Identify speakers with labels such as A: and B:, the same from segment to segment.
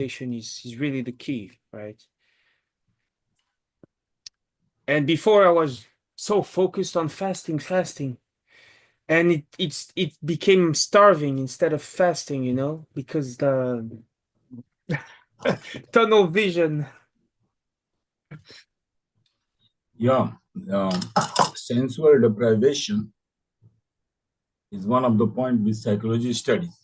A: is really the key, right? And before I was so focused on fasting, and it became starving instead of fasting, you know, because the tunnel vision.
B: Yeah, sensual deprivation is one of the points which psychology studies.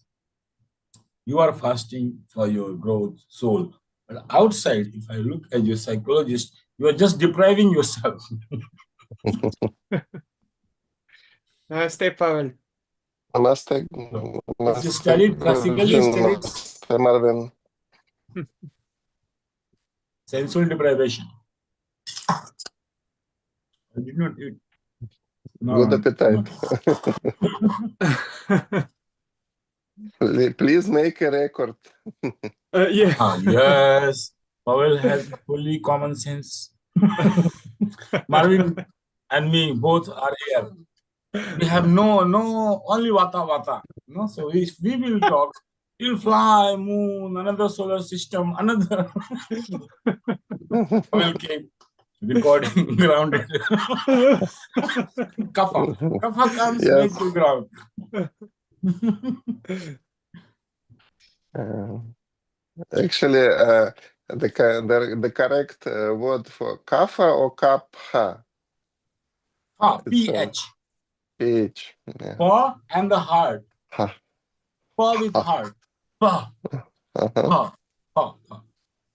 B: You are fasting for your growth, soul. But outside, if I look at your psychologist, you are just depriving yourself.
A: Namaste, Pavel.
C: Namaste.
B: If you studied classically, studied
C: Namaste, Marvin.
B: sensual deprivation. I did not eat.
C: Good appetite. Please make a record.
A: Yeah.
B: Yes, Pavel has fully common sense. Marvin and me both are here. We have no only vata. No, so if we will talk, we'll fly, moon, another solar system, another. Pavel came, recording grounded. Kapha comes,
C: Yes.
B: make you ground.
C: Actually, the correct word for kapha or kapha?
B: pH.
C: pH. Yeah.
B: Pa and the heart.
C: Ha.
B: Pa with heart. Pa. Pa. Pa. Pa.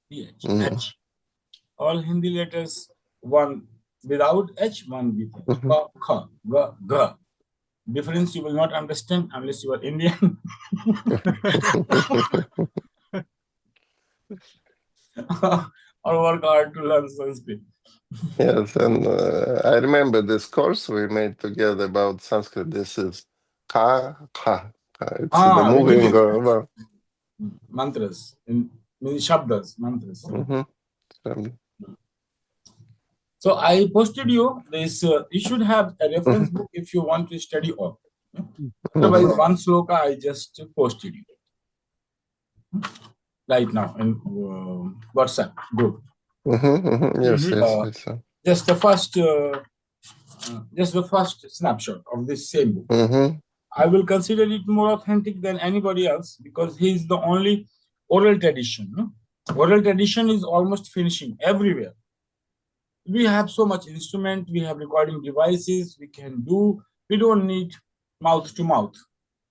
B: pH. H. All Hindi letters, one without H, one with H. Pa, kha, ga, ga. Difference you will not understand unless you are Indian. Or work hard to learn Sanskrit.
C: Yes, and I remember this course we made together about Sanskrit. This is ka. It's the moving
B: mantras, shabdas, mantras. So I posted you this. You should have a reference book if you want to study all. Otherwise, one sloka I just posted you right now in WhatsApp group.
C: Yes, yes.
B: Just the first snapshot of this same book. I will consider it more authentic than anybody else because he is the only oral tradition. No? Oral tradition is almost finishing everywhere. We have so much instrument, we have recording devices, we don't need mouth to mouth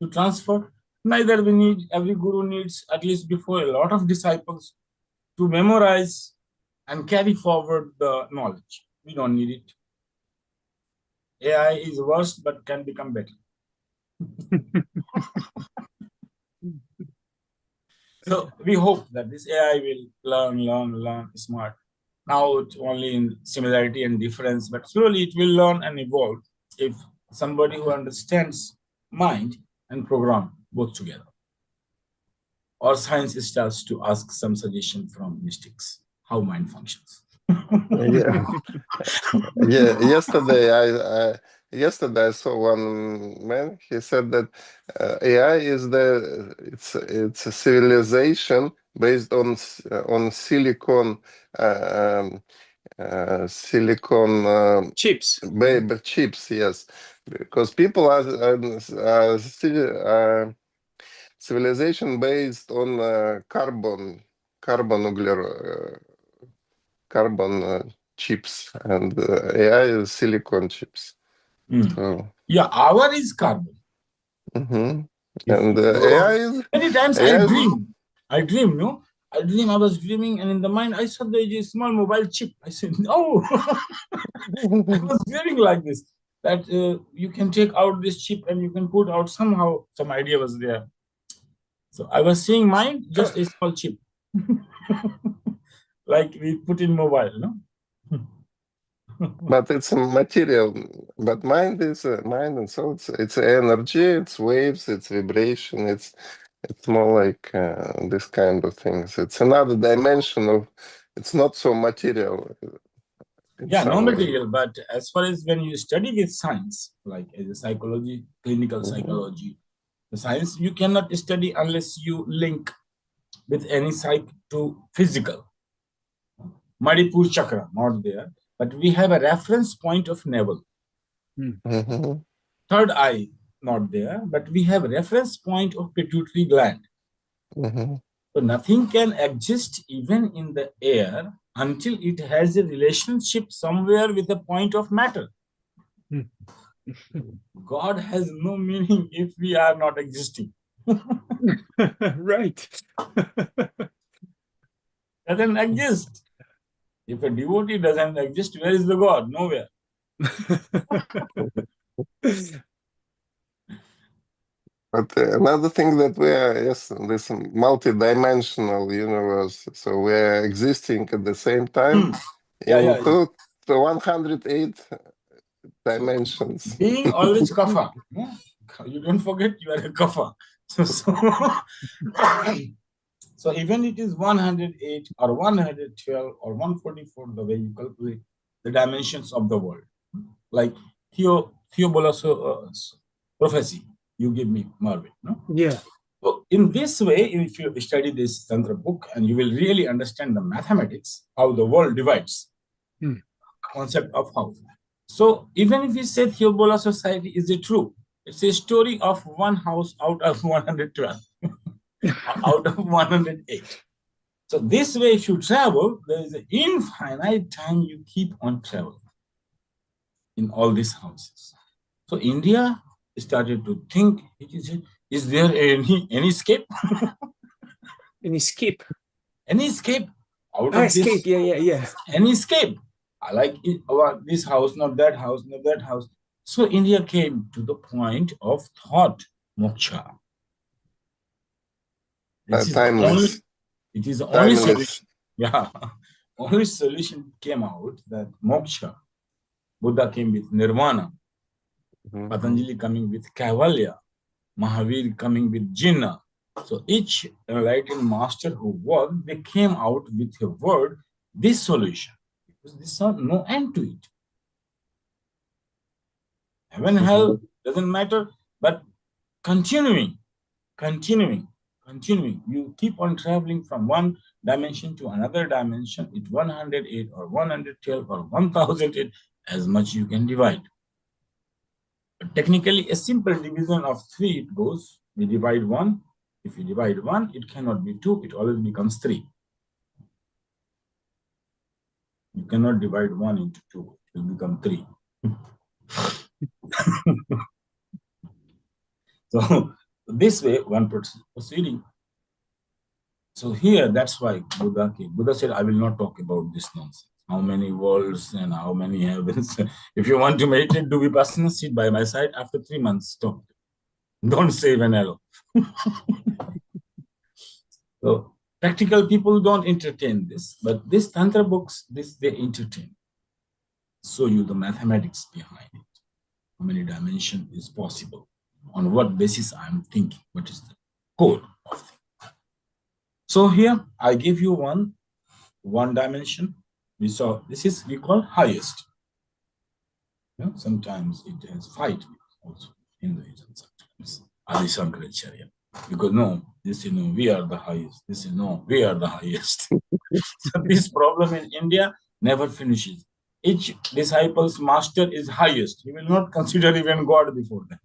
B: to transfer. Neither we need, every guru needs, at least before a lot of disciples, to memorize and carry forward the knowledge. We don't need it. AI is worse, but can become better. So we hope that this AI will learn smart. Now it's only in similarity and difference, but slowly it will learn and evolve if somebody who understands mind and program both together. Or science starts to ask some suggestion from mystics, how mind functions.
C: Yeah. Yesterday I saw one man. He said that AI is it's a civilization based on silicon
A: chips.
C: Chips, yes, because people are civilization based on carbon chips, and AI is silicon chips. So
B: yeah, our is carbon.
C: And AI is
B: many times I dream, no? I was dreaming, and in the mind I saw there is a small mobile chip. I said, no. I was dreaming like this, that you can take out this chip and you can put out somehow, some idea was there. So I was seeing mind, just a small chip. Like we put in mobile, no?
C: But it's a material. But mind is mind, and so it's energy, it's waves, it's vibration. It's more like this kind of things. It's another dimension of. It's not so material.
B: Yeah, no material. But as far as when you study with science, like as a psychology, clinical psychology, the science you cannot study unless you link with any side to physical. Manipur chakra, not there, but we have a reference point of navel. Third eye, not there, but we have a reference point of pituitary gland. So nothing can exist even in the air until it has a relationship somewhere with a point of matter. God has no meaning if we are not existing.
A: Right.
B: Doesn't exist. If a devotee doesn't exist, where is the God? Nowhere.
C: But another thing that we are, yes, this multi-dimensional universe. So we are existing at the same time in
B: Yeah.
C: 108 dimensions.
B: So, being always kapha. You don't forget you are a kapha. So even it is 108 or 112 or 144, the way you calculate the dimensions of the world. Like Theobolos prophecy, you give me, Marvin. No?
A: Yeah.
B: So in this way, if you study this Tantra book, and you will really understand the mathematics, how the world divides, concept of how. So even if we say Theobola society, is it true? It's a story of one house out of 112, out of 108. So this way, if you travel, there is an infinite time you keep on traveling in all these houses. So India started to think, is there any escape?
A: An escape.
B: Any escape out of
A: escape.
B: this?
A: Yeah.
B: Any escape? I like it, this house, not that house, not that house. So India came to the point of thought moksha. This is
C: Timeless.
B: it is the only
C: Timeless.
B: solution. Yeah. Only solution came out that moksha. Buddha came with nirvana. Patanjali coming with kaivalya. Mahavir coming with jnana. So each enlightened master who worked, they came out with a word, this solution. Because there's no end to it. Heaven, hell, doesn't matter, but continuing. You keep on traveling from one dimension to another dimension. It's 108 or 112 or 1008, as much you can divide. But technically, a simple division of 3, it goes, we divide 1. If you divide 1, it cannot be 2, it always becomes 3. You cannot divide 1 into 2, it will become 3. So this way, one person proceeding. So here, that's why Buddha came. Buddha said, I will not talk about this nonsense. How many worlds and how many heavens. If you want to meditate, do vipassana, sit by my side. After 3 months, stop. Don't save an arrow. So practical people don't entertain this, but these Tantra books, they entertain. Show you the mathematics behind it. How many dimensions is possible? On what basis I'm thinking? What is the core of it? So here I give you one dimension. We saw this is we call highest. Sometimes it has fight also Hinduism sometimes. Adi Shankaracharya. Because no, this we are the highest. This no, we are the highest. So this problem in India never finishes. Each disciple's master is highest. He will not consider even God before them.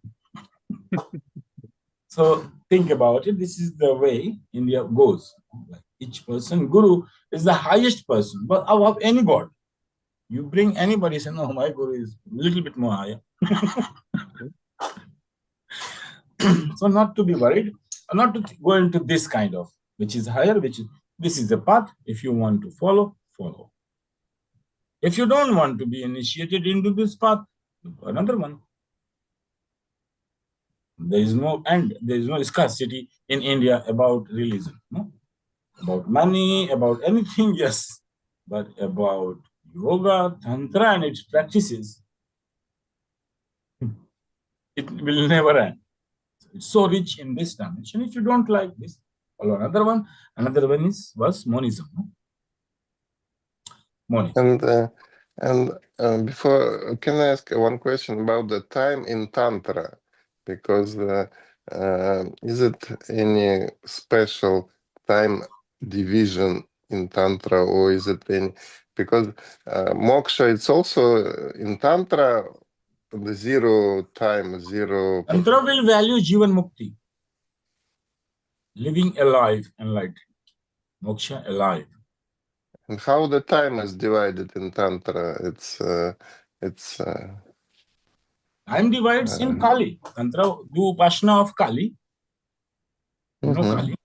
B: So think about it. This is the way India goes. Like each person, Guru is the highest person, but of any God. You bring anybody, say, no, my Guru is a little bit more higher. So not to be worried, not to go into this kind of, which is higher, this is the path. If you want to follow, follow. If you don't want to be initiated into this path, another one. There is no end, there is no scarcity in India about religion, no? About money, about anything, yes. But about yoga, tantra, and its practices, it will never end. It's so rich in this dimension. If you don't like this, follow another one. Another one was monism. No? Monism.
C: And before, can I ask one question about the time in Tantra? Because is it any special time division in Tantra, or is it any? Because moksha, it's also in Tantra, the zero time, zero.
B: Tantra will value Jivan Mukti, living alive, enlightened. Moksha, alive.
C: And how the time is divided in Tantra? It's
B: Time divides in Kali. Tantra do Upasana of Kali. You know Kali?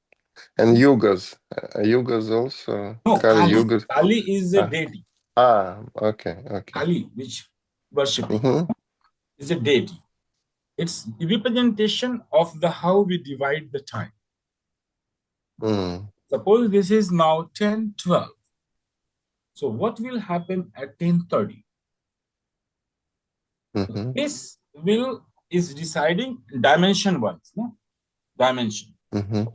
C: And yugas. Yugas also.
B: No,
C: Kali
B: Kali.
C: yugas.
B: Kali is a deity.
C: Okay.
B: Kali, which worshipping, is a deity. It's the representation of the how we divide the time. Suppose this is now 10:12. So what will happen at 10:30? This is deciding dimension wise, no? Dimension.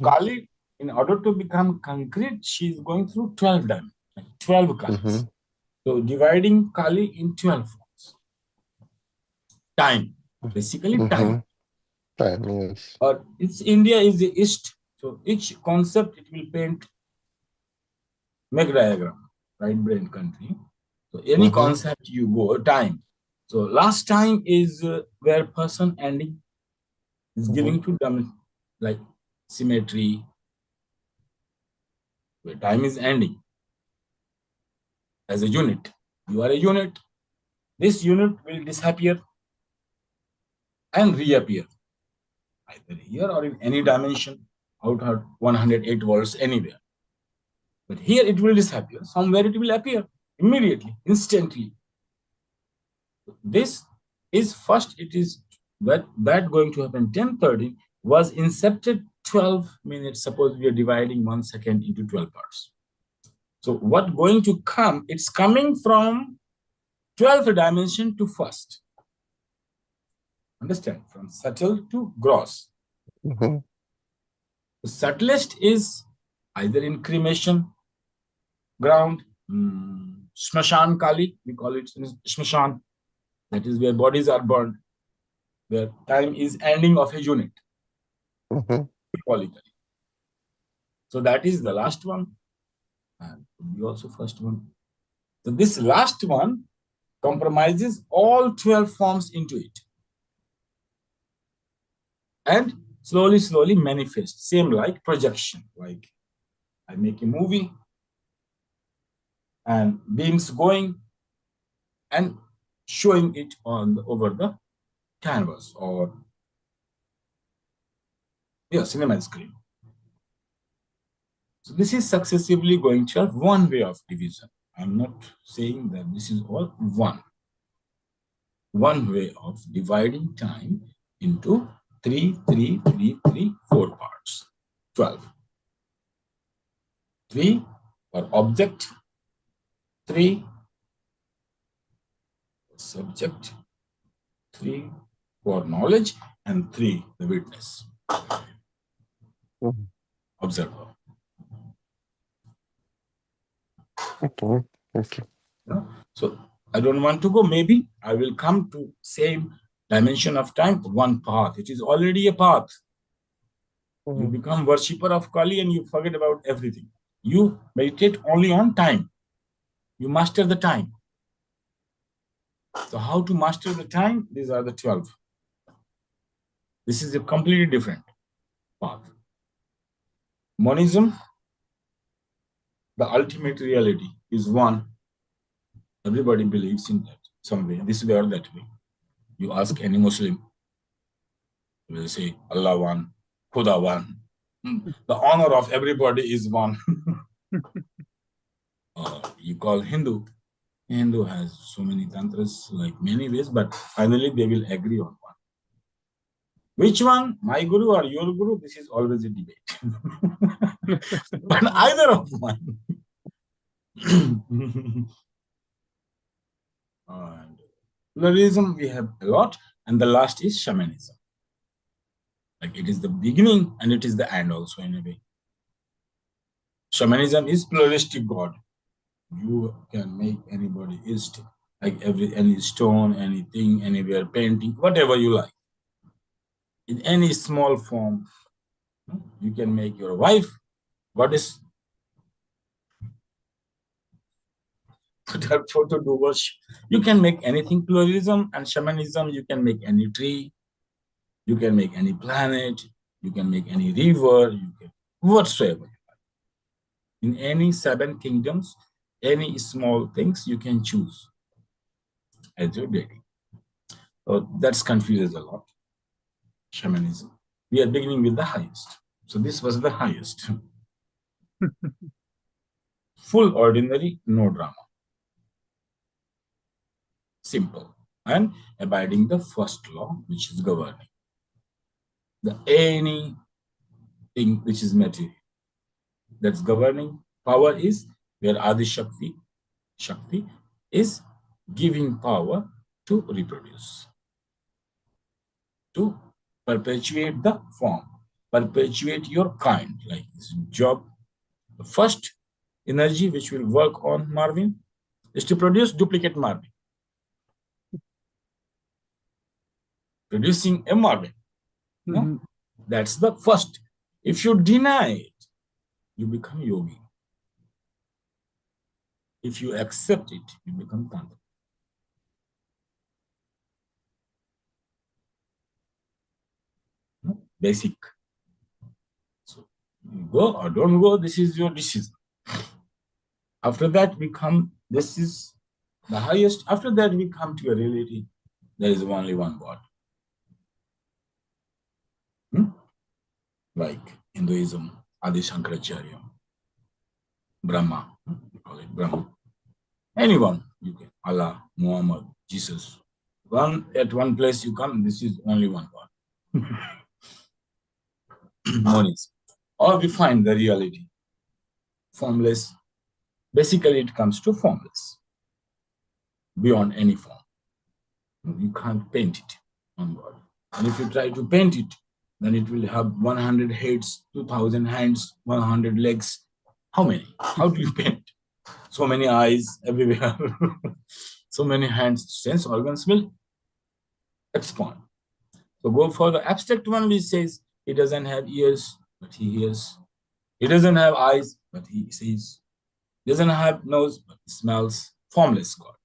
B: Kali, in order to become concrete, she is going through 12 dimensions, 12 Kalis. So dividing Kali in 12 forms. Time, basically time.
C: Time, yes.
B: It's India is the East. So each concept it will paint Meg diagram, right brain country. So any concept you go, time. So last time is where person ending is giving to them like symmetry, where time is ending as a unit. You are a unit. This unit will disappear and reappear either here or in any dimension out of 108 worlds anywhere. But here it will disappear. Somewhere it will appear immediately, instantly. This is first, it is that going to happen 10:30 was incepted 12 minutes. Suppose we are dividing 1 second into 12 parts. So what going to come, it's coming from 12th dimension to first. Understand? From subtle to gross. The subtlest is either in cremation ground, Shmashan Kali, we call it Shmashan. That is where bodies are burned, where time is ending of a unit. Symbolically. So that is the last one. And we also first one. So this last one compromises all 12 forms into it. And slowly, slowly manifest. Same like projection. Like I make a movie and beams going and showing it on over the canvas or cinema screen. So this is successively going to have one way of division. I'm not saying that this is all one. One way of dividing time into 3, 3, 3, 3, 4 parts. 12. 3 for object, 3 for subject, 3 for knowledge, and 3 the witness. Observer.
C: Okay.
B: So I don't want to go. Maybe I will come to same dimension of time, one path. It is already a path. You become worshipper of Kali and you forget about everything. You meditate only on time. You master the time. So how to master the time? These are the 12. This is a completely different path. Monism, the ultimate reality is one. Everybody believes in that some way, this way or that way. You ask any Muslim, they will say Allah one, Khuda one. The honor of everybody is one. You call Hindu. Hindu has so many tantras, like many ways, but finally they will agree on one. Which one, my guru or your guru? This is always a debate. But either of one. And pluralism we have a lot, and the last is shamanism. Like it is the beginning and it is the end also in a way. Shamanism is pluralistic God. You can make anybody ist, like any stone, anything, anywhere, painting, whatever you like. In any small form, you can make your wife goddess, Therefore, to do worship, you can make anything. Pluralism and shamanism, you can make any tree, you can make any planet, you can make any river, you can whatsoever. In any 7 kingdoms, any small things you can choose as your deity. So that's confuses a lot. Shamanism. We are beginning with the highest. So this was the highest. Full ordinary, no drama. Simple. And abiding the first law, which is governing. The anything which is material. That's governing. Power is where Adi Shakti is giving power to reproduce, to perpetuate the form, perpetuate your kind, like this job. The first energy which will work on Marvin is to produce duplicate Marvin. Producing a Marvin. No? That's the first. If you deny it, you become yogi. If you accept it, you become Tantra. No? Basic. So you go or don't go, this is your decision. After that, we come, this is the highest. After that, we come to a reality. There is only one God. Like Hinduism, Adi Shankaracharya, Brahma, we call it Brahma. Anyone, you can, Allah, Muhammad, Jesus. At one place you come, this is only one God. Monism. Or we find the reality. Formless. Basically, it comes to formless. Beyond any form. You can't paint it on God. And if you try to paint it, then it will have 100 heads, 2,000 hands, 100 legs. How many? How do you paint? So many eyes everywhere. So many hands. Sense organs will expand. So go for the abstract one, which says he doesn't have ears, but he hears. He doesn't have eyes, but he sees. He doesn't have nose, but he smells. Formless God.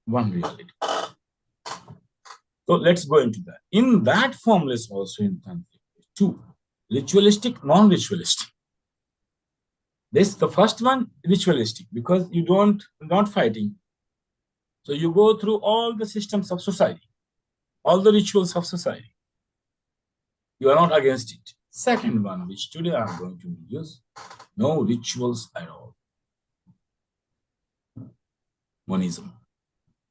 B: One reality. So let's go into that. In that formless also in Tantra, 2, ritualistic, non-ritualistic. This, the first one, ritualistic, because you not fighting. So you go through all the systems of society, all the rituals of society. You are not against it. Second one, which today I'm going to use, no rituals at all. Monism.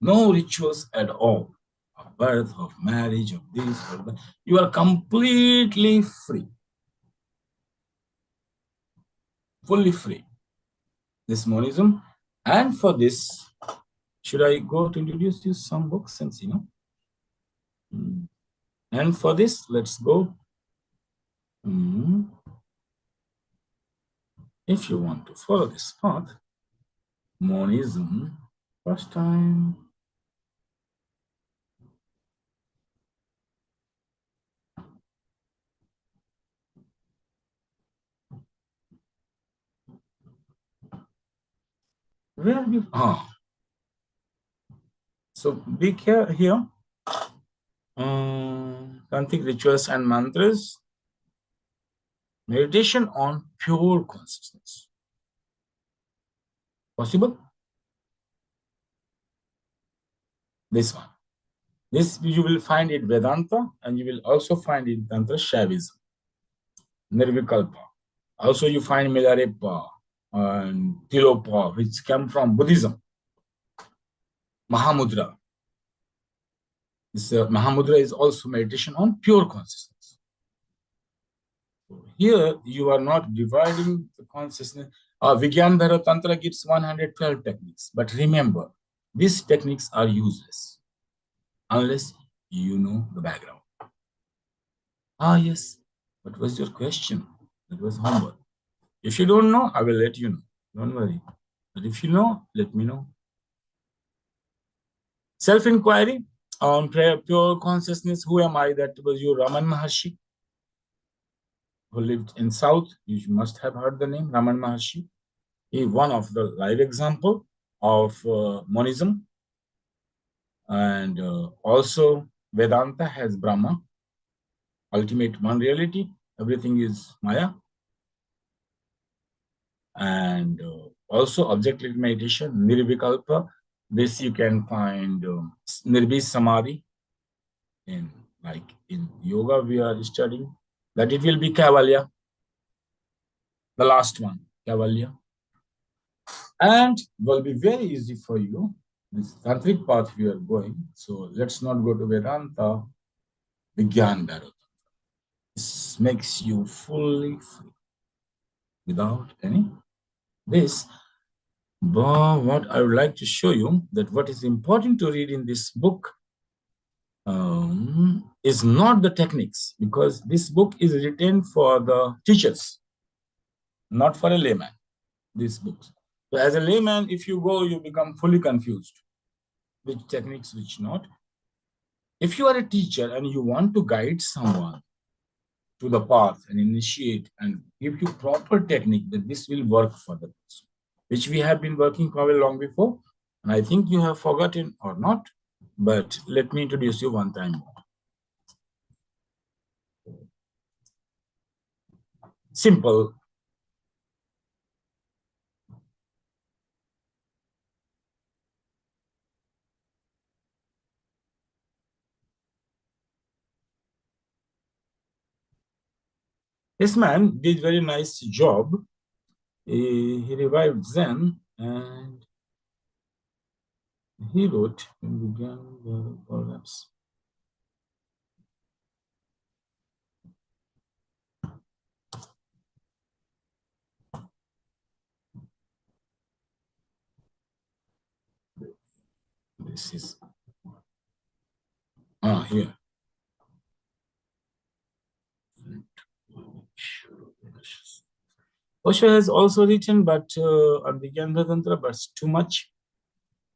B: No rituals at all. Of birth, of marriage, of this, or that. You are completely free. Fully free. This monism. And for this, should I go to introduce you some books since you know? And for this, let's go. If you want to follow this path, monism, first time. Where we so be careful here. Tantric rituals and mantras. Meditation on pure consciousness. Possible? This one. This you will find in Vedanta, and you will also find in Tantra Shaivism. Nirvikalpa. Also you find Milarepa and Tilopa, which come from Buddhism. Mahamudra. This Mahamudra is also meditation on pure consciousness. So here you are not dividing the consciousness. Vigyan Bhairav Tantra gives 112 techniques. But remember, these techniques are useless unless you know the background. Yes. What was your question? That was homework. If you don't know, I will let you know. Don't worry. But if you know, let me know. Self-inquiry on pure consciousness. Who am I? That was your Raman Maharshi, who lived in South. You must have heard the name Raman Maharshi. He is one of the live example of monism, and also Vedanta has Brahma, ultimate one reality. Everything is Maya. And also object-led meditation, Nirvikalpa. This you can find Nirbis Samadhi in yoga we are studying. That it will be Kaivalya, the last one, Kaivalya. And will be very easy for you. This tantric path we are going. So let's not go to Vedanta, Vigyan Bharat. This makes you fully free without any this. But what I would like to show you that what is important to read in this book is not the techniques, because this book is written for the teachers, not for a layman. These books. So as a layman, if you go, you become fully confused. Which techniques, which not. If you are a teacher and you want to guide someone to the path and initiate and give you proper technique, that this will work for the person, which we have been working probably long before. And I think you have forgotten or not, but let me introduce you one time more. Simple. This man did very nice job. He revived Zen and he wrote and began the collapse. This is here. Osho has also written, but on the Tantra, but it's too much,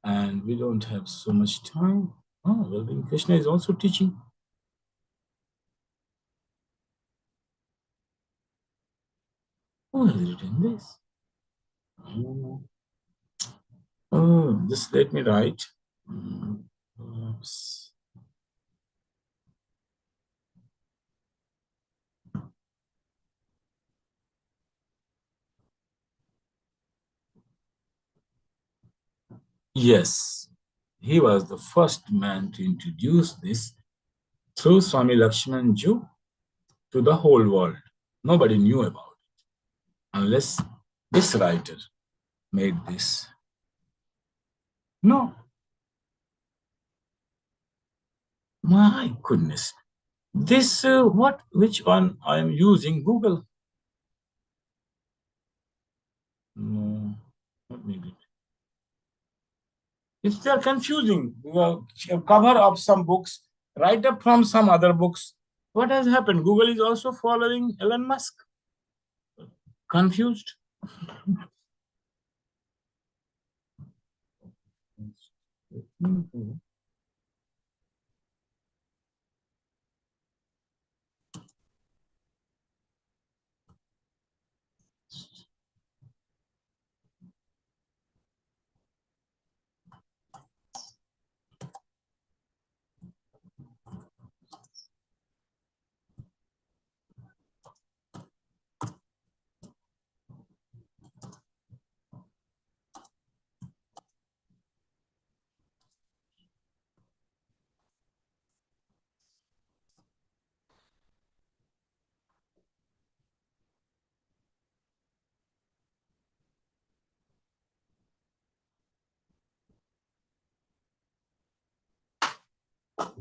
B: and we don't have so much time. Oh, well, then Krishna is also teaching. Who has written this? Oh, just let me write. Oops. Yes, he was the first man to introduce this through Swami Lakshman Ji to the whole world. Nobody knew about it unless this writer made this. No. My goodness. This, which one I am using? Google. No, not maybe. They are confusing. Cover of some books, write up from some other books. What has happened? Google is also following Elon Musk. Confused.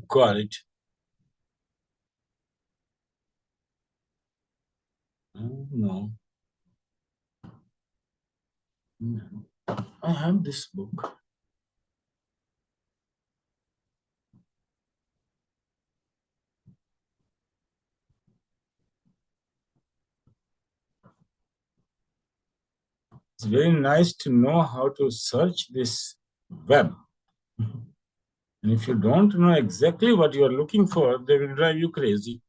B: Got it. No. I have this book. It's very nice to know how to search this web. And if you don't know exactly what you are looking for, they will drive you crazy.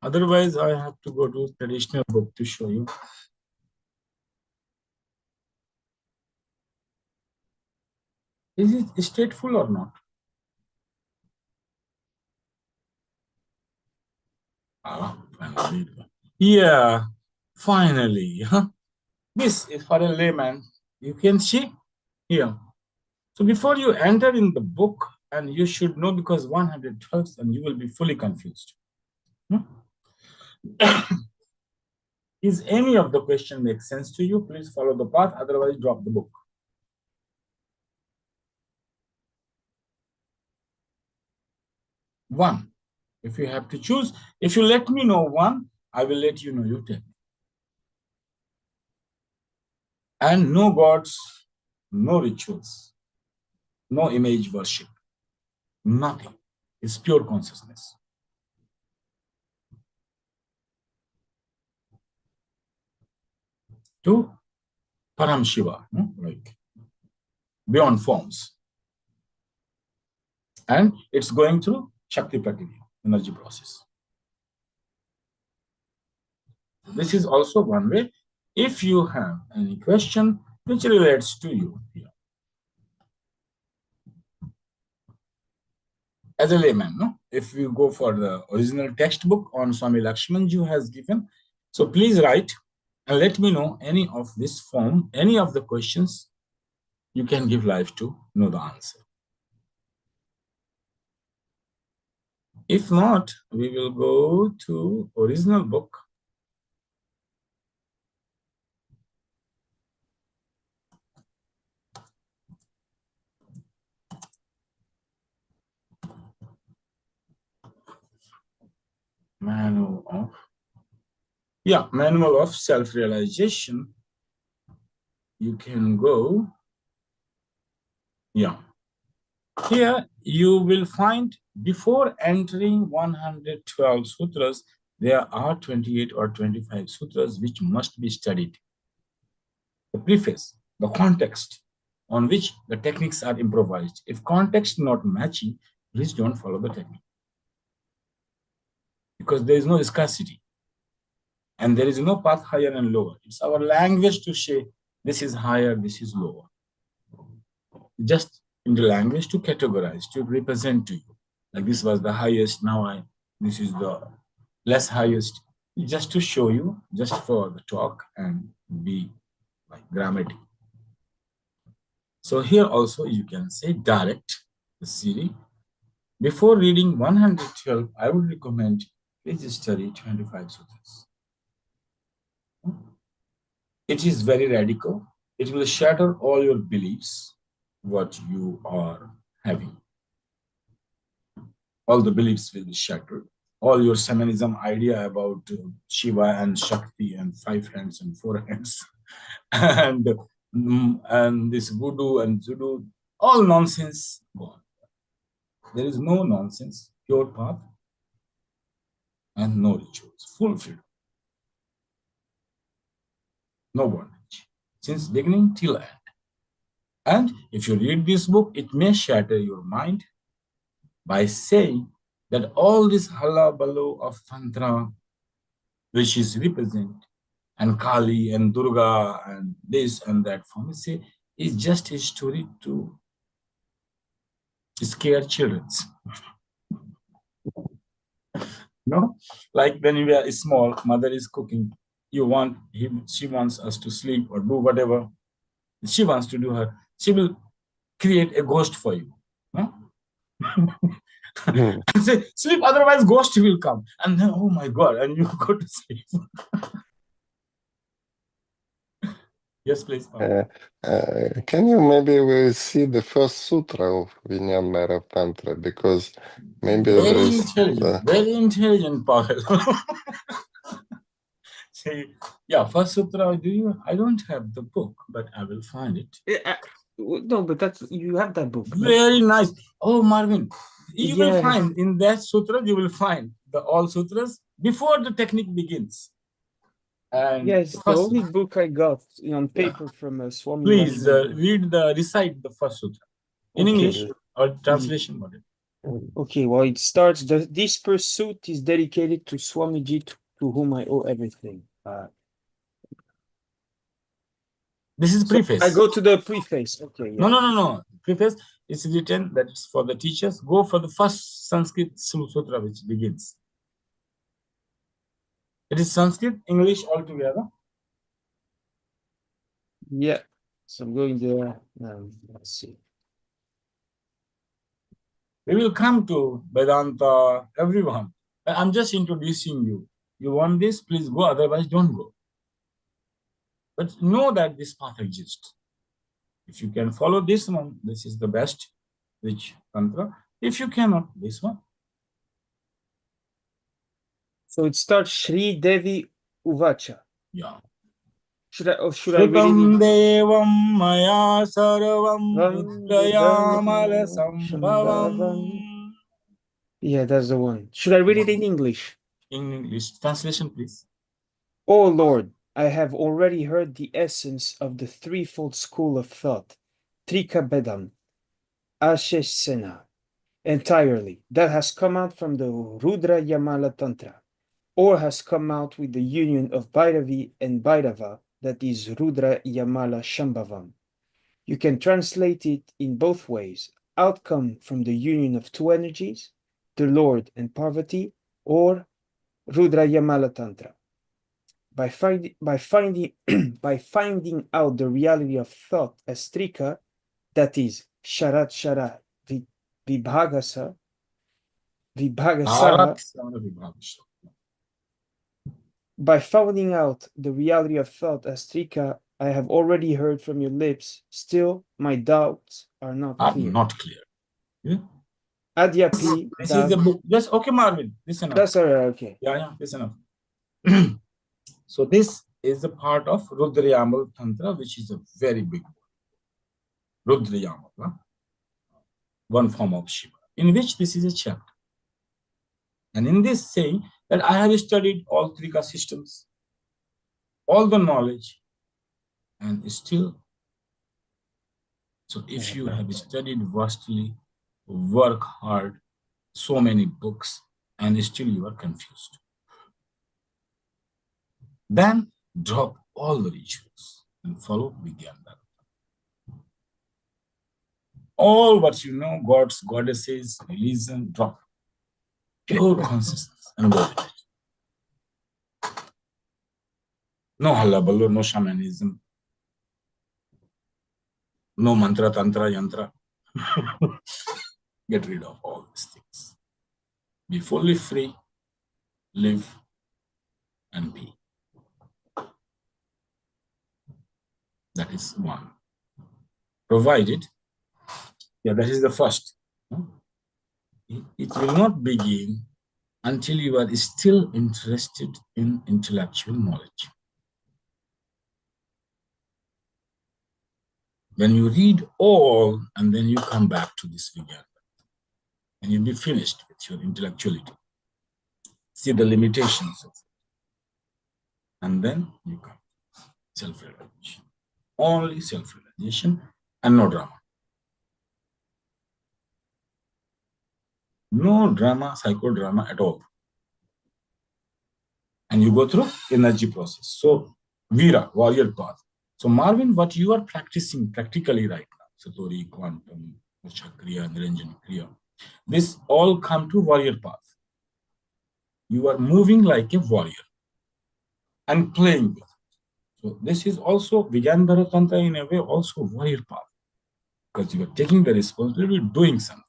B: Otherwise, I have to go to traditional book to show you. Is it stateful or not? Finally. Yeah, finally. Huh? This is for a layman. You can see here. So before you enter in the book, and you should know because 112 and you will be fully confused. Is any of the question make sense to you? Please follow the path, otherwise drop the book. One. If you have to choose, if you let me know one, I will let you know your technique. And no gods, no rituals, no image worship, nothing. It's pure consciousness. To Param Shiva, like beyond forms. And it's going through Shakti Prakriti, energy process. This is also one way. If you have any question which relates to you here, as a layman, if you go for the original textbook on Swami Lakshmanji has given, so please write and let me know any of this form, any of the questions you can give life to know the answer. If not, we will go to original book. Manual of self-realization. You can go. Yeah. Here you will find before entering 112 sutras, there are 28 or 25 sutras which must be studied. The preface, the context on which the techniques are improvised. If context not matching, please don't follow the technique. Because there is no scarcity. And there is no path higher and lower. It's our language to say this is higher, this is lower. Just in the language to categorize, to represent to you. Like this was the highest, now this is the less highest. Just to show you, just for the talk and be like grammatic. So here also you can say direct the series. Before reading 112, I would recommend please study 25 sutras. It is very radical. It will shatter all your beliefs, what you are having. All the beliefs will be shattered. All your shamanism idea about Shiva and Shakti and 5 hands and 4 hands and this voodoo and judo, all nonsense gone. There is no nonsense, pure path and no rituals, full freedom. No bondage, since beginning till end. And if you read this book, it may shatter your mind by saying that all this hullabaloo of Tantra, which is represent, and Kali and Durga and this and that form, say, is just a story to scare children. No, like when we are small, mother is cooking. She wants us to sleep or do whatever she wants to do her. She will create a ghost for you. No? And say, sleep, otherwise ghost will come. And then, oh my God, and you go to sleep. Yes, please.
C: Can you maybe see the first sutra of Vijnana Tantra? Because maybe
B: very intelligent, Pavel. Say, yeah, first sutra, I don't have the book, but I will find it.
A: No, but you have that book.
B: Very nice. Oh, Marvin, you will find in that sutra, you will find all sutras before the technique begins. And
A: yes, the only book I got on paper from Swami.
B: Please recite the first sutra in English or translation model.
A: Okay, well, it starts, this pursuit is dedicated to Swamiji, to whom I owe everything.
B: This is
A: So
B: preface.
A: I go to the preface. Okay, yeah.
B: No. Preface is written that it's for the teachers. Go for the first Sanskrit sutra which begins. It is Sanskrit, English all together.
A: Yeah. So I'm going there. Let's see.
B: We will come to Vedanta, everyone. I'm just introducing you. You want this, please go, otherwise don't go. But know that this path exists. If you can follow this one, this is the best, which Tantra. If you cannot, this one.
A: So it starts Shri Devi Uvacha.
B: Yeah.
A: Should I read it in
B: Devam Maya Sarvam Rudrayamala Sambhavam.
A: Yeah, that's the one. Should I read it in English?
B: In English. Translation, please.
A: O Lord, I have already heard the essence of the threefold school of thought, Trika Bedam, Ashesena, entirely, that has come out from the Rudra Yamala Tantra, or has come out with the union of Bhairavi and Bhairava, that is Rudra Yamala Shambhavam. You can translate it in both ways, outcome from the union of two energies, the Lord and Parvati, or Rudra Yamala Tantra. By finding by finding out the reality of thought as trika, that is sharat shara vibhagasa vibhagasaha, by finding out the reality of thought as trika, I have already heard from your lips. Still, my doubts are not clear.
B: Yeah?
A: Adyapi,
B: this is the book. Just okay, Marvin. Listen up.
A: That's all right. Okay.
B: Yeah. Listen up. So this is the part of Rudrayamal Tantra, which is a very big one. Rudrayamal, one form of Shiva, in which this is a chapter. And in this saying that I have studied all Trika systems, all the knowledge, and still, so if you have studied vastly, work hard, so many books, and still you are confused, then drop all the rituals and follow Vijnana. All what you know, gods, goddesses, religion, drop. Pure consciousness and go with it. No halaballo, no shamanism, no mantra, tantra, yantra. Get rid of all these things. Be fully free, live, and be. That is one. Provided, yeah, that is the first. It will not begin until you are still interested in intellectual knowledge. When you read all and then you come back to this Vijnana, and you'll be finished with your intellectuality. See the limitations of it. And then you come to self-realization. Only self-realization and no drama. No drama, psychodrama at all. And you go through energy process. So, Veera, warrior path. So, Marvin, what you are practicing practically right now, Satori, Quantum, Chakriya, Niranjana Kriya, this all come to warrior path. You are moving like a warrior and playing with it. So, this is also Vijnana Tantra in a way, also warrior path. Because you are taking the responsibility of doing something.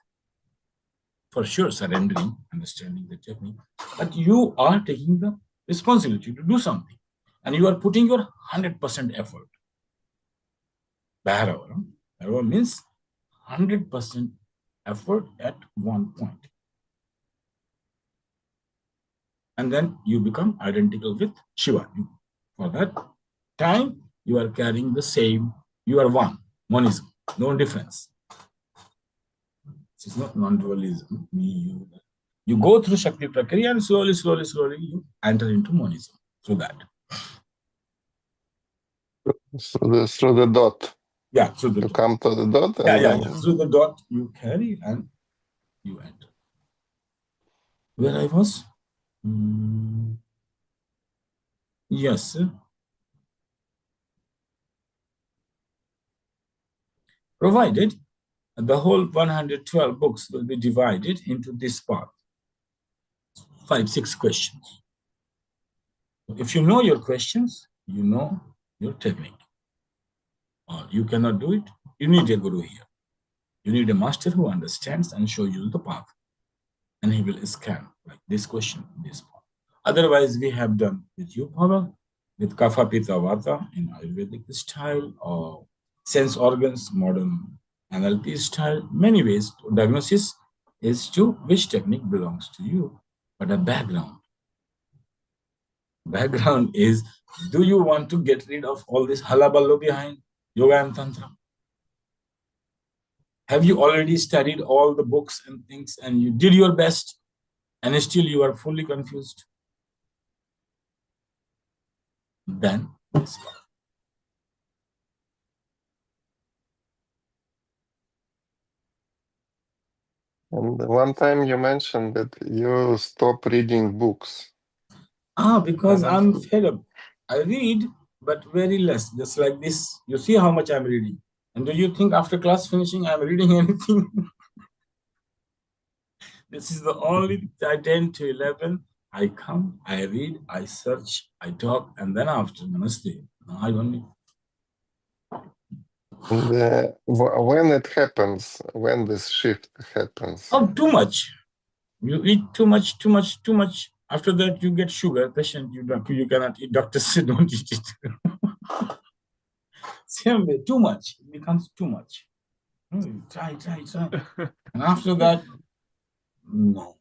B: For sure, surrendering, understanding the technique, but you are taking the responsibility to do something, and you are putting your 100% effort. Bhairava means 100% effort at one point. And then you become identical with Shiva. For that time, you are carrying the same, you are one, monism, no difference. It's not non-dualism, me, you. You go through Shakti Prakriya and slowly you enter into monism through that.
C: Through the dot.
B: Yeah, through the
C: you
B: dot.
C: come to the dot.
B: Yeah. Through the dot you carry and you enter. Where I was? Yes. Provided the whole 112 books will be divided into this part. 5, 6 questions. If you know your questions, you know your technique. Or you cannot do it, you need a guru here. You need a master who understands and show you the path. And he will scan like this question, this part. Otherwise, we have done with you, Pavel, with Kapha Pitta Vata in Ayurvedic style or sense organs, modern NLP style. Many ways to diagnosis is to which technique belongs to you, but a background. Background is, do you want to get rid of all this halaballo behind yoga and tantra? Have you already studied all the books and things and you did your best and still you are fully confused? Then this part.
C: And one time you mentioned that you stop reading books.
B: Because I'm fed up. I read, but very less, just like this. You see how much I'm reading. And do you think after class finishing, I'm reading anything? This is the only 10 to 11. I come, I read, I search, I talk, and then after namaste. No, I don't need.
C: And when it happens, when this shift happens?
B: Oh, too much. You eat too much, too much, too much. After that, you get sugar. Patient, you cannot eat. Doctors say don't eat it. Same way, too much. It becomes too much. Try. And after that, no.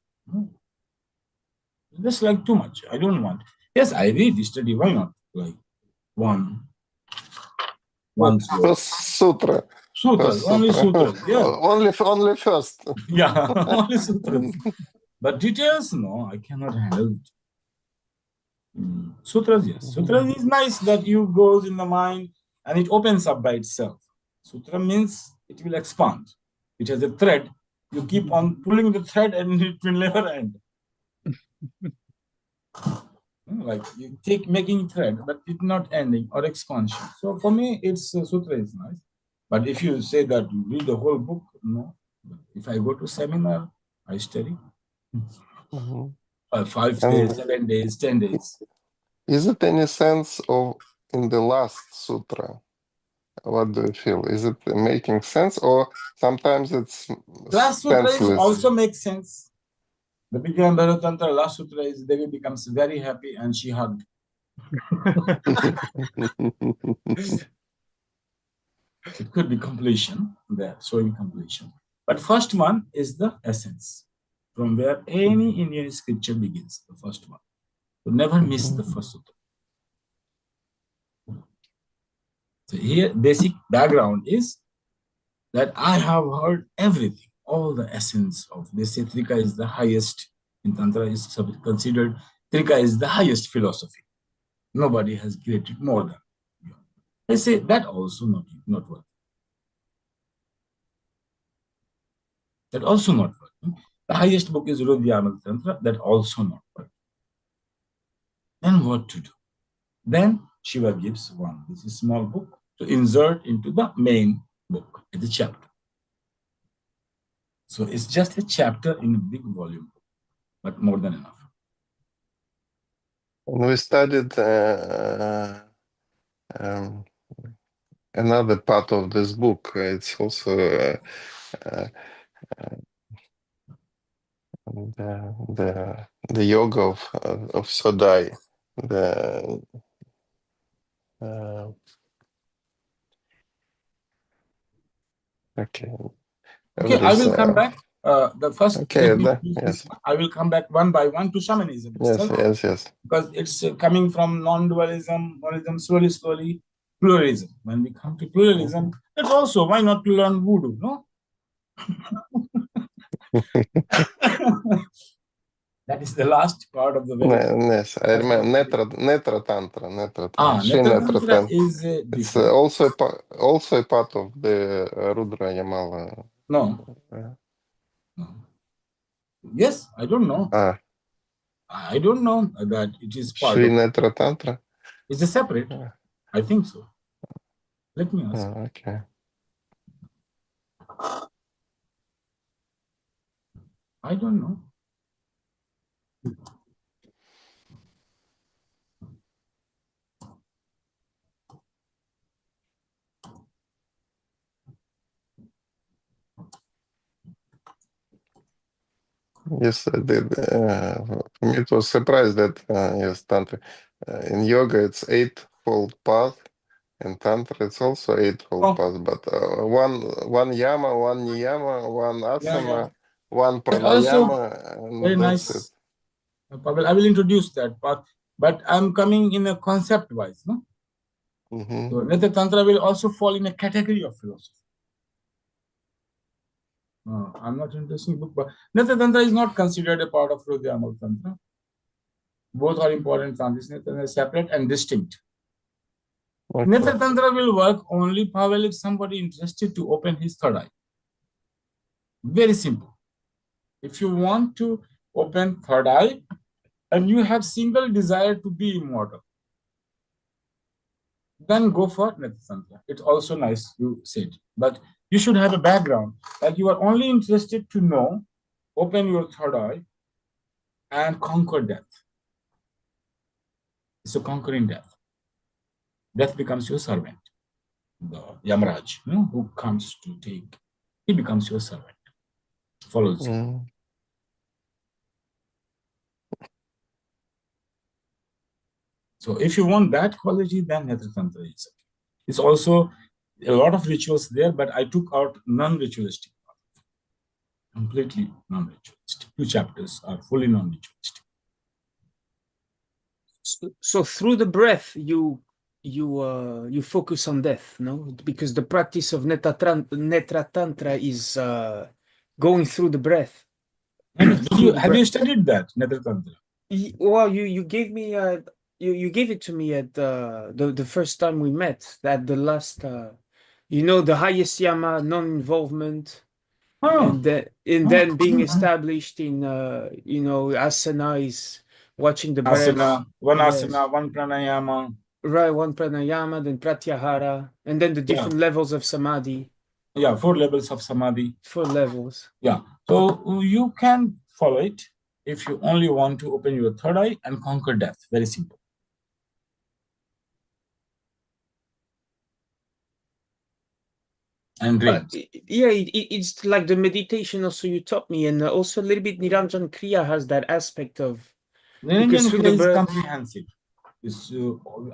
B: Just like too much. I don't want. Yes, I read, study. Why not? Like one
C: Sutra.
B: Sutras, only sutras. Yeah.
C: Only first.
B: Yeah, only sutras. But details, no, I cannot handle it. Sutras, yes. Sutras is nice that you goes in the mind and it opens up by itself. Sutra means it will expand. It has a thread. You keep on pulling the thread and it will never end. Like you keep making thread, but it's not ending or expansion. So for me, it's sutra is nice. But if you say that you read the whole book, no. If I go to seminar, I study. 5 days, 7 days, 10 days.
C: Is it any sense of in the last sutra? What do you feel? Is it making sense, or sometimes it's
B: last sutra
C: senseless?
B: Also makes sense. The beginning of Tantra, last sutra is Devi becomes very happy and she hugged. It could be completion there, showing completion. But first one is the essence, from where any Indian scripture begins, the first one. So never miss the first sutra. So here, basic background is that I have heard everything, all the essence of this. Trika is the highest, in Tantra is considered, Trika is the highest philosophy. Nobody has created more than. I say that also not working. That also not working. The highest book is Rudhyamal Tantra, that also not working. Then what to do? Then Shiva gives one, this is small book, to insert into the main book, the chapter. So it's just a chapter in a big volume, but more than enough.
C: We studied another part of this book. It's also the yoga of Sodai. Okay,
B: I will come back. The first
C: yes.
B: I will come back one by one to shamanism.
C: Yes.
B: Because it's coming from non-dualism, monism, slowly, pluralism. When we come to pluralism, that's also, why not to learn voodoo, no? That is the last part of the
C: Yes, I remember Netra Tantra.
B: Netra Tantra is different.
C: It's also a part of the Rudra Yamala.
B: No. Yes, I don't know. I don't know that it is part
C: Shri
B: of.
C: Netra Tantra?
B: Is it separate? I think so. Let me ask.
C: Okay.
B: I don't know.
C: Yes, I did. For me, it was surprised that yes, Tantra. In yoga, it's eightfold path. In Tantra, it's also eightfold path, but one yama, one niyama, one asana, one
B: Also,
C: pranayama,
B: very
C: and that's it.
B: nice. Pavel, I will introduce that part, but I'm coming in a concept wise. No? So Netra Tantra will also fall in a category of philosophy. I'm not interested in book, but Netra Tantra is not considered a part of Hridayamala Tantra. Both are important transitions. Netra Tantra is separate and distinct.
C: Okay.
B: Netra Tantra will work only, Pavel, if somebody interested to open his third eye. Very simple. If you want to open third eye and you have single desire to be immortal, then go for Netra Tantra. It's also nice, you said. But you should have a background that you are only interested to know, open your third eye and conquer death. It's a conquering death. Death becomes your servant. The Yamraj, who comes to take, he becomes your servant, follows you. So if you want that quality, then Netra Tantra is okay. It's also a lot of rituals there, but I took out non-ritualistic, completely non-ritualistic. 2 chapters are fully non-ritualistic.
A: So through the breath, you focus on death, no? Because the practice of Netra Tantra is going through the breath.
B: Have you studied that, Netra Tantra?
A: Well, you gave me you gave it to me at the first time we met, at the last the highest yama, non-involvement, and then being established in asana is watching the breath.
B: Asana, one
A: Yes.
B: asana, one pranayama.
A: Right, one pranayama, then pratyahara, and then the different levels of samadhi.
B: Yeah, 4 levels of samadhi.
A: 4 levels.
B: Yeah, so you can follow it if you only want to open your third eye and conquer death. Very simple. And great.
A: Yeah, it's like the meditation also you taught me, and also a little bit Niranjan Kriya has that aspect of
B: Niranjan Kriya is comprehensive.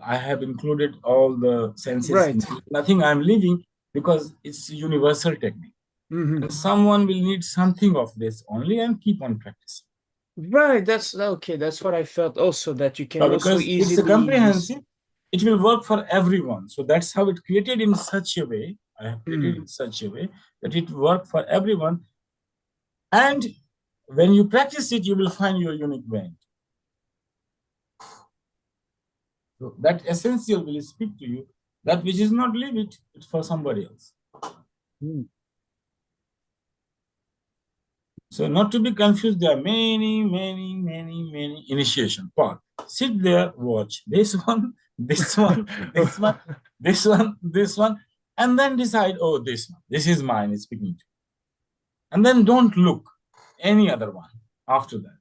B: I have included all the senses.
A: Right.
B: Nothing I'm leaving because it's a universal technique. And someone will need something of this only and keep on practicing.
A: Right, that's okay. That's what I felt also, that you can also
B: because
A: easily.
B: It's a comprehensive, it will work for everyone. So that's how it created in such a way. I have created in such a way that it work for everyone. And when you practice it, you will find your unique way. So that essential will speak to you. That which is not, leave it, it's for somebody else. So not to be confused, there are many initiation paths. Sit there, watch this one, this one, this one, this one, this one, and then decide, oh, this one, this is mine, it's speaking to you. And then don't look any other one after that.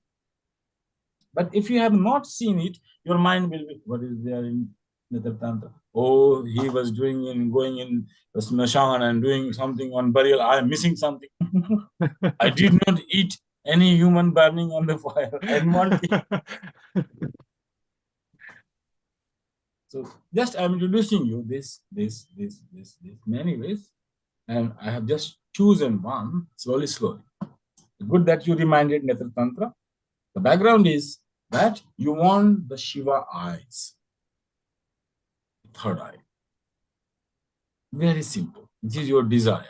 B: But if you have not seen it, your mind will be, what is there in Netra Tantra? Oh, he was going in the smashan and doing something on burial. I am missing something. I did not eat any human burning on the fire. I didn't want it. So just I'm introducing you this many ways, and I have just chosen one slowly. Good that you reminded Netra Tantra. The background is that you want the Shiva eyes, third eye. Very simple. This is your desire.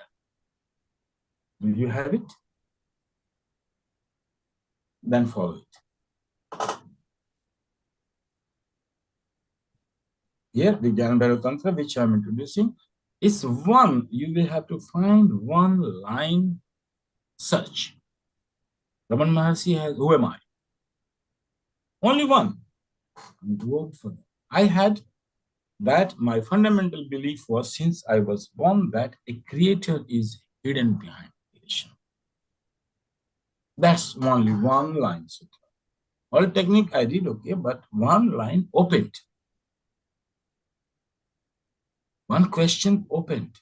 B: Will you have it? Then follow it. Here, the Jnana Tantra, which I'm introducing, is one. You will have to find one line search. Raman Maharshi has, who am I? Only one. And worked for that. I had that my fundamental belief was since I was born that a creator is hidden behind creation. That's only one line. All technique I did okay, but one line opened. One question opened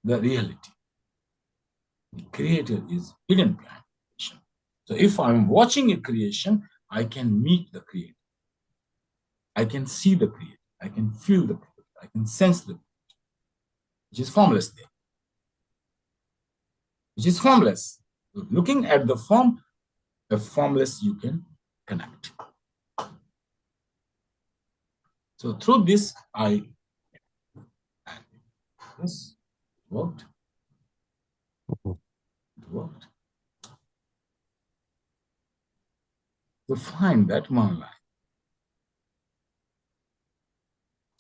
B: the reality. The creator is hidden behind creation. So if I'm watching a creation, I can meet the creator. I can see the creator. I can feel the creator. I can sense the creator, which is formless there. Which is formless. So looking at the form, the formless you can connect. So through this, this worked. It worked. To find that one line.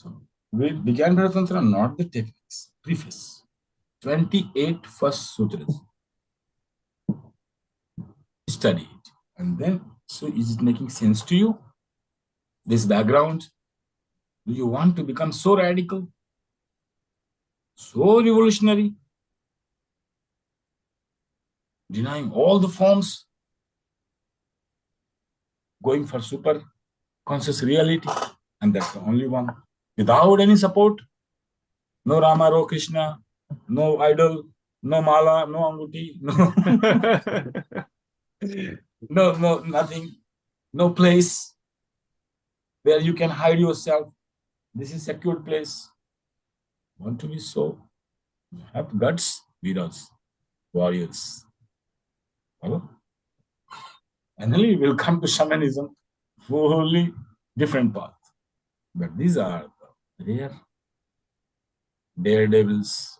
B: So we began Bharat not the techniques, preface. 28 first sutras. Study it. And then, so is it making sense to you? This background? Do you want to become so radical? So revolutionary? Denying all the forms? Going for super conscious reality? And that's the only one. Without any support? No Rama, no Krishna, no idol, no mala, no anguti, no, nothing, no place where you can hide yourself. This is a secure place. Want to be so? Have guts, leaders, warriors. Hello? And then we will come to shamanism, fully different path. But these are the rare daredevils.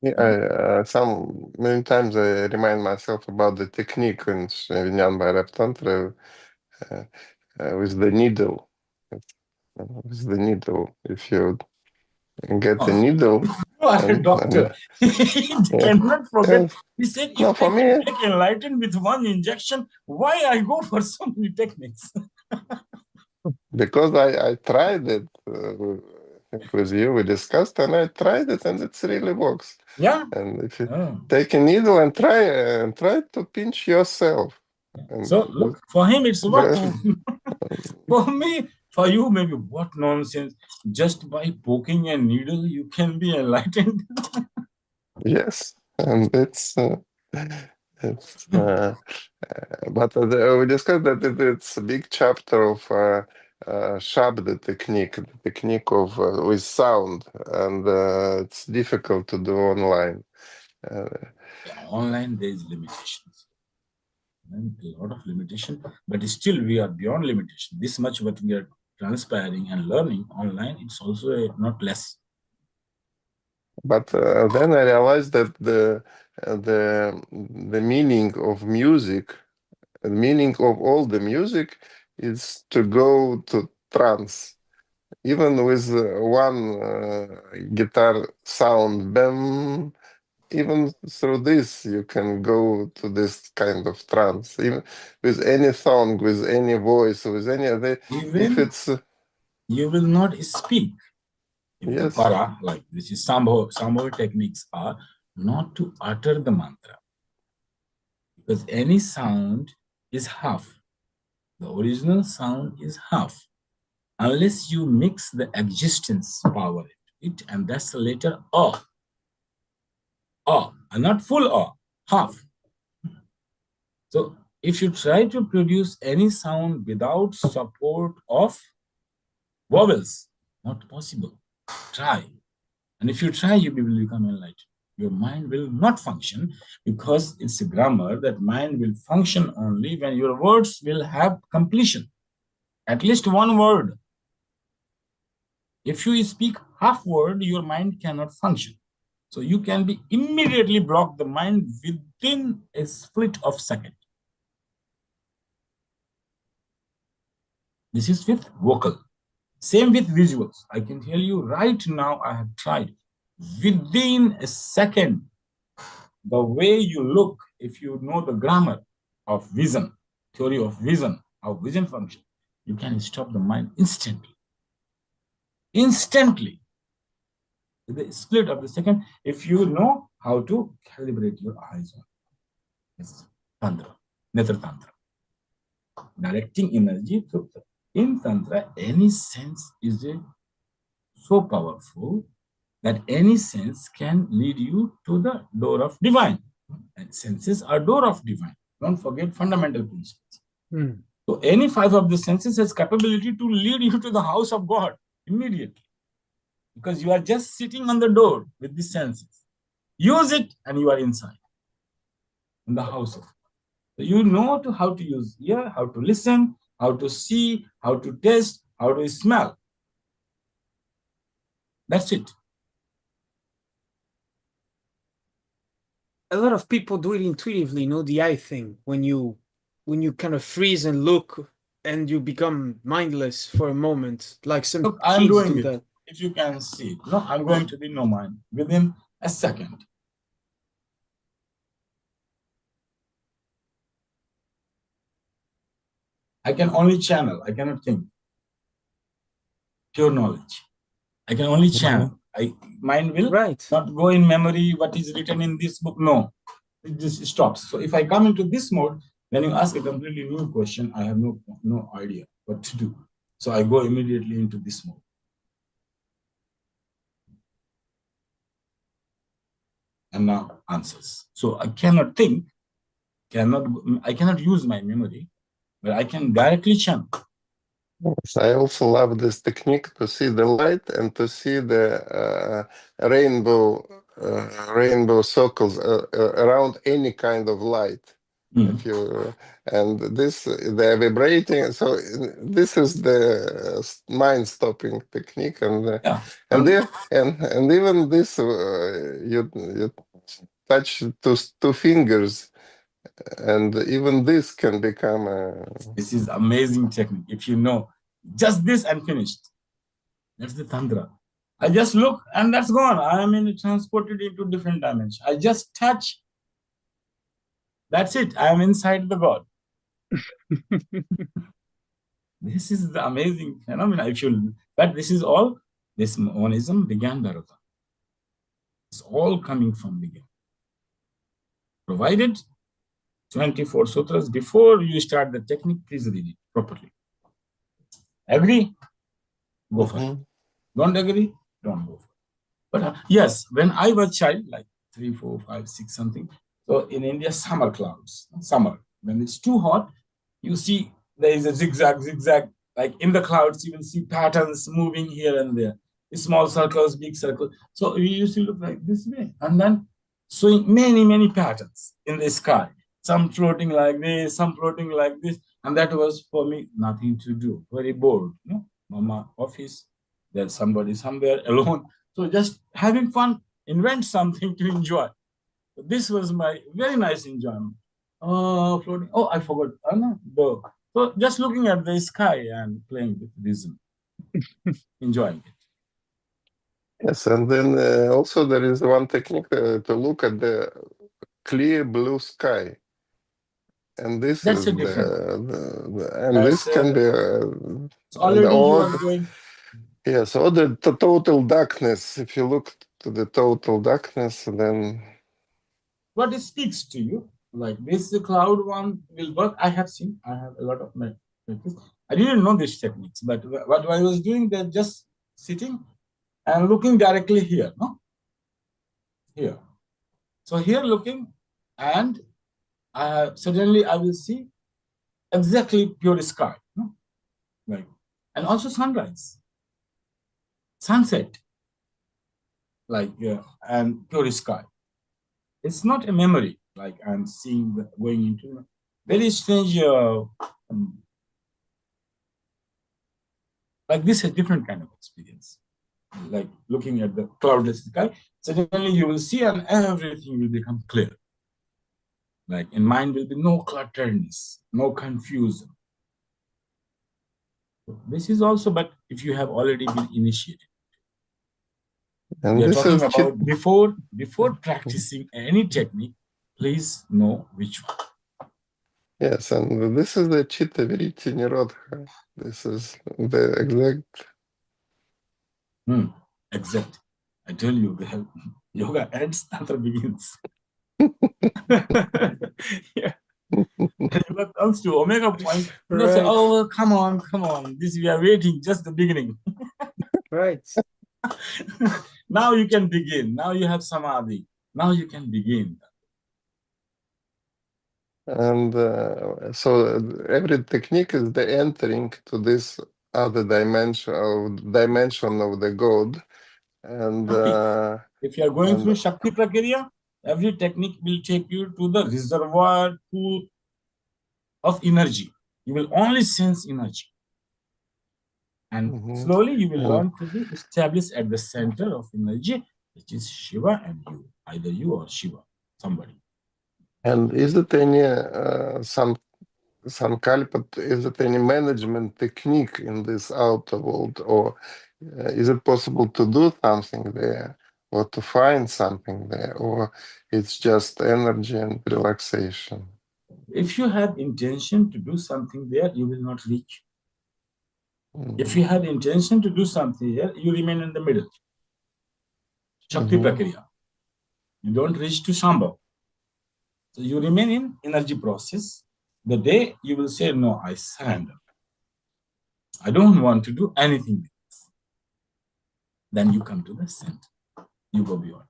C: Yeah, many times I remind myself about the technique in Vinyan Bhairav Tantra with the needle. With the needle, if you get a needle,
B: You are a doctor. You cannot forget.
C: yes.
B: He said, if
C: No,
B: I
C: for me,
B: can make enlightened with one injection, why I go for so many techniques?
C: because I tried it with you, we discussed, and I tried it, and it really works.
B: Yeah.
C: And if you take a needle and try to pinch yourself. And
B: So look, for him it's working. For me, for you, maybe what nonsense. Just by poking a needle, you can be enlightened.
C: yes, and but we discussed that it's a big chapter of Shabda technique, the technique of with sound, and it's difficult to do online.
B: Online, there is limitations. And a lot of limitation, but still we are beyond limitation. This much what we are transpiring and learning online, it's also not less.
C: But then I realized that the meaning of music, the meaning of all the music, is to go to trance. Even with one guitar sound, bam, even through this you can go to this kind of trance. Even with any song, with any voice, with any other, if it's
B: you will not speak. If the para, like this is Sambho techniques are not to utter the mantra. Because any sound is half. The original sound is half. Unless you mix the existence power into it, and that's the letter A. A, and not full A, half. So if you try to produce any sound without support of vowels, not possible. Try. And if you try, you will become enlightened. Your mind will not function because it's a grammar that mind will function only when your words will have completion. At least one word. If you speak half word, your mind cannot function. So you can be immediately block the mind within a split of second. This is with vocal. Same with visuals. I can tell you right now, I have tried. Within a second, the way you look, if you know the grammar of vision, theory of vision, how vision functions, you can stop the mind instantly. Instantly. The split of the second, if you know how to calibrate your eyes on. Yes. Tantra, Netra Tantra. Directing energy through. In Tantra, any sense is so powerful that any sense can lead you to the door of divine. And senses are door of divine. Don't forget fundamental principles. So any five of the senses has capability to lead you to the house of God immediately. Because you are just sitting on the door with the senses. Use it and you are inside in the house of God. So you know how to use ear, how to listen, how to see, how to taste, how to smell. That's it.
A: A lot of people do it intuitively, you know, the eye thing. When you kind of freeze and look and you become mindless for a moment, like some
B: Look, I'm
A: kids
B: doing
A: do
B: it.
A: that.
B: If you can see, no, I'm going to be no mind within a second. I can only channel. I cannot think. Pure knowledge. I can only channel. Mind will not go in memory what is written in this book. No, it just stops. So if I come into this mode, when you ask a completely new question, I have no idea what to do. So I go immediately into this mode. And now answers. So I cannot think, I cannot use my memory, but I can directly channel.
C: Yes, I also love this technique to see the light and to see the rainbow circles around any kind of light. If you and this they're vibrating, so this is the mind stopping technique, and and even this you touch two fingers, and even this can become a.
B: This is amazing technique. If you know just this and finished, that's the Tantra. I just look and that's gone. I am transported into different dimension. I just touch. That's it. I am inside the God. This is the amazing phenomenon. But this is all, this monism began Bharata. It's all coming from beginning. Provided 24 sutras, before you start the technique, please read it properly. Agree? Go for it. Don't agree? Don't go for it. But yes, when I was child, like 3, 4, 5, 6, something, so in India, summer clouds, summer, when it's too hot, you see there is a zigzag, like in the clouds, you will see patterns moving here and there, small circles, big circles. So we used to look like this way, and then showing many patterns in the sky, some floating like this, some floating like this, and that was for me nothing to do, very bored. Mama office, there's somebody somewhere alone. So just having fun, invent something to enjoy. This was my very nice enjoyment. Oh, floating. Oh, I forgot. So just looking at the sky and playing with rhythm, enjoying it.
C: Yes, and then also there is one technique to look at the clear blue sky, and this
B: That's
C: is
B: a different.
C: this can be
B: already you are going.
C: Yes, or the total darkness. If you look to the total darkness, then
B: what it speaks to you, like this cloud one will work. I have seen. I have a lot of my practice. I didn't know these techniques, but what I was doing, they're just sitting and looking directly here, no? Here. So here looking, and suddenly I will see exactly pure sky, no? Like, and also sunrise, sunset, like and pure sky. It's not a memory, like I'm seeing going into very strange. Like this is a different kind of experience. Like looking at the cloudless sky, suddenly you will see and everything will become clear. Like in mind will be no clutterness, no confusion. This is also, but if you have already been initiated.
C: And
B: We are
C: this
B: talking
C: is
B: about before practicing any technique, please know which one.
C: yes, and this is the Chitta Vritti Nirodha. This is the exact.
B: Exact. I tell you, we have yoga ends, tantra begins.
A: Yeah,
B: Yoga comes to omega point, say,
A: right,
B: oh, come on. This we are waiting, just the beginning.
A: right.
B: Now you can begin. Now you have samadhi. Now you can begin.
C: And so every technique is the entering to this other dimension of the God. And
B: If you are going
C: and
B: through Shakti Prakriya, every technique will take you to the reservoir pool of energy. You will only sense energy. And slowly you will learn to be established at the center of energy, which is Shiva and you, either you or Shiva, somebody.
C: And is it any Sankalpa, is it any management technique in this outer world, or is it possible to do something there, or to find something there, or it's just energy and relaxation?
B: If you have intention to do something there, you will not reach. If you have intention to do something here, you remain in the middle. Shakti Prakriya. You don't reach to Shambhav. So you remain in energy process. The day you will say, no, I surrender. I don't want to do anything with this. Then you come to the center. You go beyond.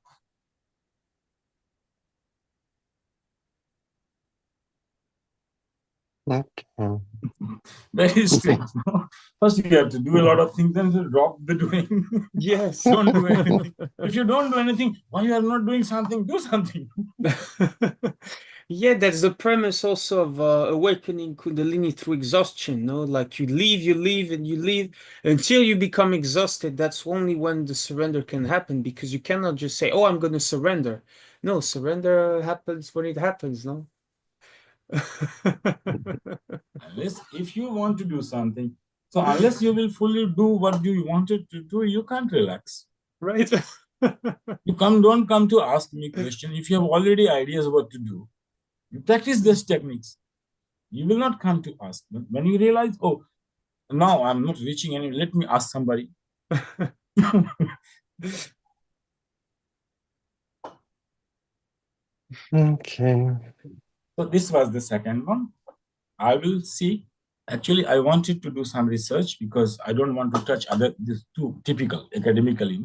C: Okay.
B: Very strange. No? First, you have to do a lot of things, then you drop the doing.
A: Yes.
B: Don't do anything. If you don't do anything, why you are not doing something? Do something.
A: Yeah, that's the premise also of awakening Kundalini through exhaustion, no? Like you leave, and you leave until you become exhausted. That's only when the surrender can happen, because you cannot just say, oh, I'm going to surrender. No, surrender happens when it happens, no?
B: Unless if you want to do something, so unless you will fully do what you wanted to do, you can't relax.
A: Right?
B: Don't come to ask me question. If you have already ideas what to do, you practice these techniques. You will not come to ask. When you realize, oh, now I'm not reaching any, let me ask somebody.
C: Okay.
B: So this was the second one. I will see. Actually, I wanted to do some research because I don't want to touch these two typical academically,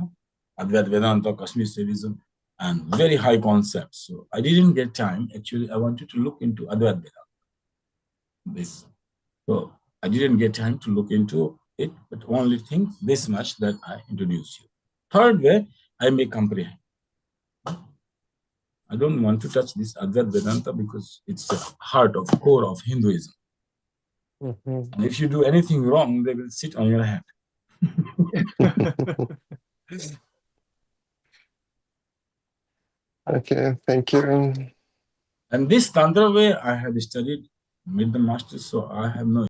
B: Advaita Vedanta, Kashmir Sufism, and very high concepts. So I didn't get time. Actually, I wanted to look into Advaita Vedanta. This. So I didn't get time to look into it, but only think this much that I introduce you. Third way, I may comprehend. I don't want to touch this Advaita Vedanta because it's the heart of core of Hinduism. And if you do anything wrong, they will sit on your head.
C: Okay, thank you.
B: And this Tantra way I have studied, made the master, so I have no